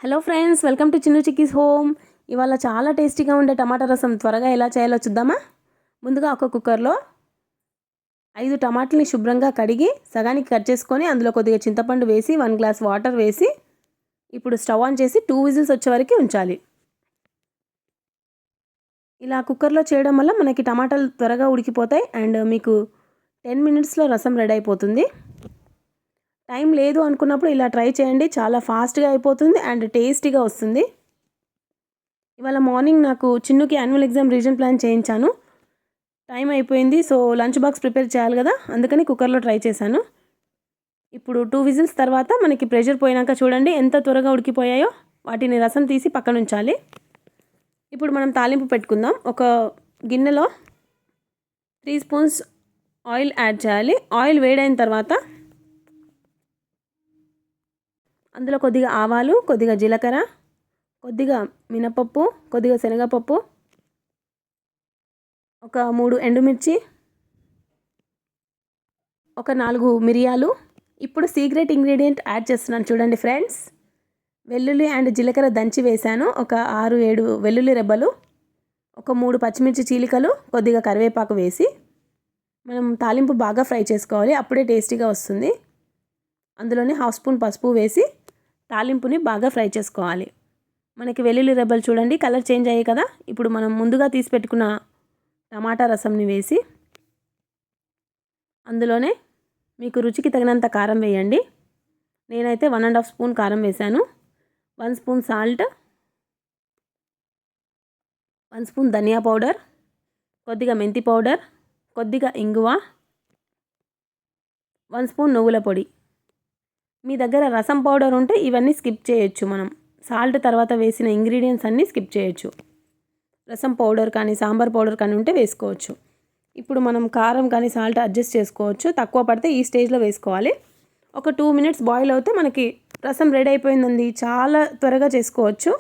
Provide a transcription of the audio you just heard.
Hello friends, welcome to Chinnu chickies home. ఇవాళ చాలా టేస్టీగా ఉండే టమాటా రసం త్వరగా ఎలా చేయాలో చూద్దామా. ముందుగా ఒక కుక్కర్లో 5 టమాటాలని శుభ్రంగా కడిగి సగానికి కట్ చేసుకొని అందులో కొద్దిగా చింతపండు వేసి 1 గ్లాస్ వాటర్ వేసి ఇప్పుడు స్టవ్ ఆన్ చేసి 2 విజిల్స్ వచ్చే వరకు ఉంచాలి. ఇలా కుక్కర్లో చేయడం వల్ల మనకి టమాటాలు త్వరగా ఉడికిపోతాయి అండ్ మీకు 10 మినిట్స్లో రసం రెడీ అయిపోతుంది. టైం లేదు అనుకున్నప్పుడు ఇలా ట్రై చేయండి, చాలా ఫాస్ట్గా అయిపోతుంది అండ్ టేస్టీగా వస్తుంది. ఇవాళ మార్నింగ్ నాకు చిన్నుకి యాన్యువల్ ఎగ్జామ్ రీజన్ ప్లాన్ చేయించాను. టైం అయిపోయింది, సో లంచ్ బాక్స్ ప్రిపేర్ చేయాలి కదా, అందుకని కుక్కర్లో ట్రై చేశాను. ఇప్పుడు 2 విజిల్స్ తర్వాత మనకి ప్రెషర్ పోయినాక చూడండి ఎంత త్వరగా ఉడికిపోయాయో. వాటిని రసం తీసి పక్కన ఉంచాలి. ఇప్పుడు మనం తాలింపు పెట్టుకుందాం. ఒక గిన్నెలో 3 స్పూన్స్ ఆయిల్ యాడ్ చేయాలి. ఆయిల్ వేడైన తర్వాత అందులో కొద్దిగా ఆవాలు, కొద్దిగా జీలకర్ర, కొద్దిగా మినపప్పు, కొద్దిగా శనగపప్పు, ఒక 3 ఎండుమిర్చి, ఒక 4 మిరియాలు. ఇప్పుడు సీక్రెట్ ఇంగ్రీడియంట్ యాడ్ చేస్తున్నాను చూడండి ఫ్రెండ్స్. వెల్లుల్లి అండ్ జీలకర్ర దంచి వేశాను. ఒక 6-7 వెల్లుల్లి రెబ్బలు, ఒక 3 పచ్చిమిర్చి చీలికలు, కొద్దిగా కరివేపాకు వేసి మనం తాలింపు బాగా ఫ్రై చేసుకోవాలి, అప్పుడే టేస్టీగా వస్తుంది. అందులోనే 1/2 స్పూన్ పసుపు వేసి తాలింపుని బాగా ఫ్రై చేసుకోవాలి. మనకి వెల్లుల్లి రెబ్బలు చూడండి కలర్ చేంజ్ అయ్యాయి కదా. ఇప్పుడు మనం ముందుగా తీసి పెట్టుకున్న టమాటా రసంని వేసి అందులోనే మీకు రుచికి తగినంత కారం వేయండి. నేనైతే 1.5 స్పూన్ కారం వేశాను. 1 స్పూన్ సాల్ట్, 1 స్పూన్ ధనియా పౌడర్, కొద్దిగా మెంతి పౌడర్, కొద్దిగా ఇంగువ, 1 స్పూన్ నువ్వుల పొడి. మీ దగ్గర రసం పౌడర్ ఉంటే ఇవన్నీ స్కిప్ చేయొచ్చు. మనం సాల్ట్ తర్వాత వేసిన ఇంగ్రీడియంట్స్ అన్నీ స్కిప్ చేయొచ్చు. రసం పౌడర్ కానీ సాంబార్ పౌడర్ కానీ ఉంటే వేసుకోవచ్చు. ఇప్పుడు మనం కారం కానీ సాల్ట్ అడ్జస్ట్ చేసుకోవచ్చు. తక్కువ పడితే ఈ స్టేజ్లో వేసుకోవాలి. ఒక 2 మినిట్స్ బాయిల్ అవుతే మనకి రసం రెడీ అయిపోయిందండి. చాలా త్వరగా చేసుకోవచ్చు.